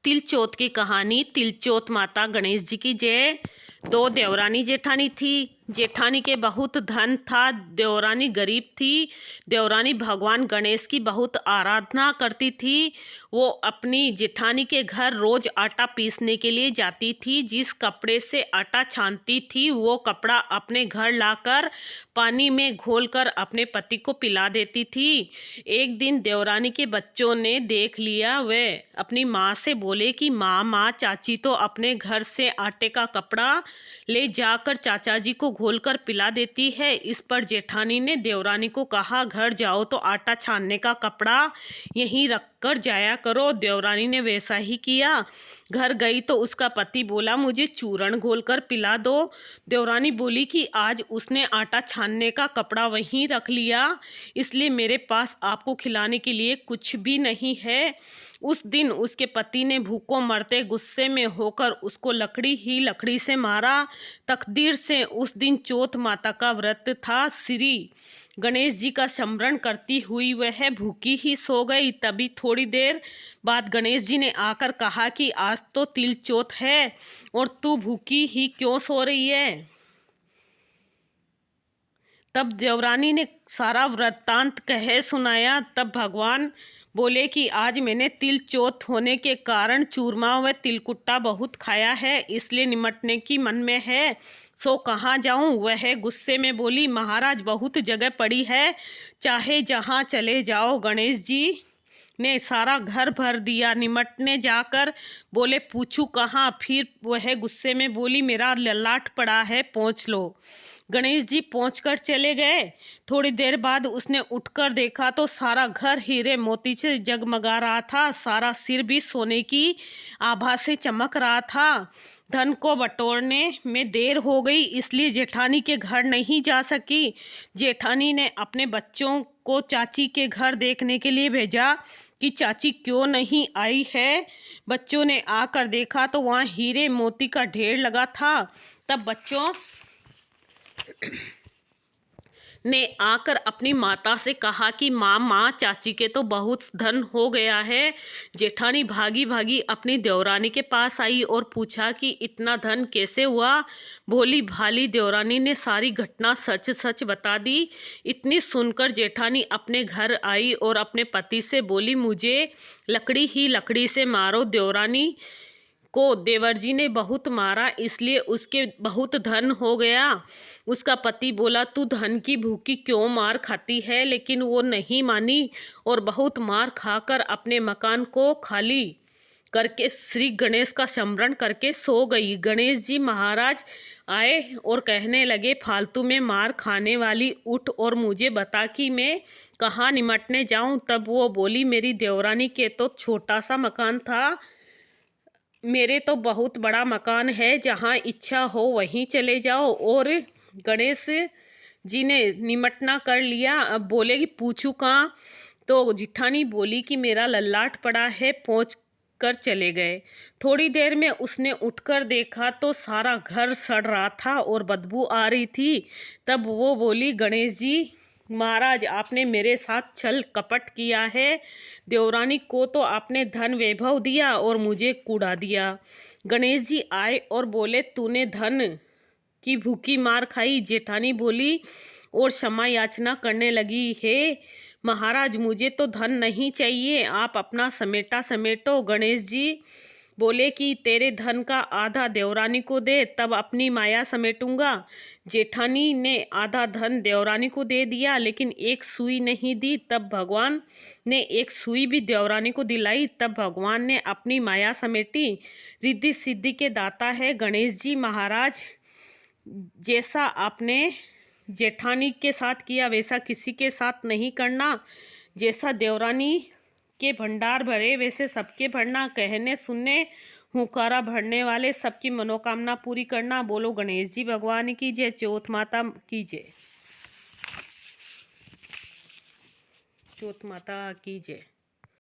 तिलचौथ की कहानी। तिलचौथ माता गणेश जी की जय। दो देवरानी जेठानी थी। जेठानी के बहुत धन था, देवरानी गरीब थी। देवरानी भगवान गणेश की बहुत आराधना करती थी। वो अपनी जेठानी के घर रोज आटा पीसने के लिए जाती थी। जिस कपड़े से आटा छानती थी वो कपड़ा अपने घर लाकर पानी में घोलकर अपने पति को पिला देती थी। एक दिन देवरानी के बच्चों ने देख लिया। वे अपनी माँ से बोले कि माँ चाची तो अपने घर से आटे का कपड़ा ले जाकर चाचा जी को घोलकर पिला देती है। इस पर जेठानी ने देवरानी को कहा, घर जाओ तो आटा छानने का कपड़ा यहीं रख कर जाया करो। देवरानी ने वैसा ही किया। घर गई तो उसका पति बोला, मुझे चूरण घोलकर पिला दो। देवरानी बोली कि आज उसने आटा छानने का कपड़ा वहीं रख लिया, इसलिए मेरे पास आपको खिलाने के लिए कुछ भी नहीं है। उस दिन उसके पति ने भूखों मरते गुस्से में होकर उसको लकड़ी से मारा। तकदीर से उस दिन चौथ माता का व्रत था। श्री गणेश जी का स्मरण करती हुई वह भूखी ही सो गई। तभी थोड़ी देर बाद गणेश जी ने आकर कहा कि आज तो तिल चौथ है और तू भूखी ही क्यों सो रही है। तब देवरानी ने सारा वृत्तांत कह सुनाया। तब भगवान बोले कि आज मैंने तिल चौथ होने के कारण चूरमा व तिलकुट्टा बहुत खाया है, इसलिए निमटने की मन में है, सो कहाँ जाऊँ। वह गुस्से में बोली, महाराज बहुत जगह पड़ी है, चाहे जहाँ चले जाओ। गणेश जी ने सारा घर भर दिया। निमटने जाकर बोले, पूछू कहाँ। फिर वह गुस्से में बोली, मेरा ललाट पड़ा है, पहुँच लो। गणेश जी पहुंचकर चले गए। थोड़ी देर बाद उसने उठकर देखा तो सारा घर हीरे मोती से जगमगा रहा था। सारा सिर भी सोने की आभा से चमक रहा था। धन को बटोरने में देर हो गई, इसलिए जेठानी के घर नहीं जा सकी। जेठानी ने अपने बच्चों को चाची के घर देखने के लिए भेजा कि चाची क्यों नहीं आई है। बच्चों ने आकर देखा तो वहाँ हीरे मोती का ढेर लगा था। तब बच्चों ने आकर अपनी माता से कहा कि माँ चाची के तो बहुत धन हो गया है। जेठानी भागी भागी अपनी देवरानी के पास आई और पूछा कि इतना धन कैसे हुआ। भोली भाली देवरानी ने सारी घटना सच सच बता दी। इतनी सुनकर जेठानी अपने घर आई और अपने पति से बोली, मुझे लकड़ी से मारो। देवरानी को देवर जी ने बहुत मारा, इसलिए उसके बहुत धन हो गया। उसका पति बोला, तू धन की भूखी क्यों मार खाती है, लेकिन वो नहीं मानी और बहुत मार खाकर अपने मकान को खाली करके श्री गणेश का स्मरण करके सो गई। गणेश जी महाराज आए और कहने लगे, फालतू में मार खाने वाली, उठ और मुझे बता कि मैं कहाँ निमटने जाऊं। तब वो बोली, मेरी देवरानी के तो छोटा सा मकान था, मेरे तो बहुत बड़ा मकान है, जहाँ इच्छा हो वहीं चले जाओ। और गणेश जी ने निमटना कर लिया। अब बोले कि पूछू कहाँ। तो जिठानी बोली कि मेरा ललाट पड़ा है, पहुँच कर चले गए। थोड़ी देर में उसने उठकर देखा तो सारा घर सड़ रहा था और बदबू आ रही थी। तब वो बोली, गणेश जी महाराज आपने मेरे साथ छल कपट किया है। देवरानी को तो आपने धन वैभव दिया और मुझे कूड़ा दिया। गणेश जी आए और बोले, तूने धन की भूखी मार खाई। जेठानी बोली और क्षमा याचना करने लगी, हे महाराज मुझे तो धन नहीं चाहिए, आप अपना समेटा समेटो। गणेश जी बोले कि तेरे धन का आधा देवरानी को दे, तब अपनी माया समेटूंगा। जेठानी ने आधा धन देवरानी को दे दिया, लेकिन एक सुई नहीं दी। तब भगवान ने एक सुई भी देवरानी को दिलाई। तब भगवान ने अपनी माया समेटी। रिद्धि सिद्धि के दाता है गणेश जी महाराज। जैसा आपने जेठानी के साथ किया वैसा किसी के साथ नहीं करना। जैसा देवरानी के भंडार भरे वैसे सबके भरना। कहने सुनने हुंकारा भरने वाले सबकी मनोकामना पूरी करना। बोलो गणेश जी भगवान की जय। चौथ माता की जय। चौथ माता की जय।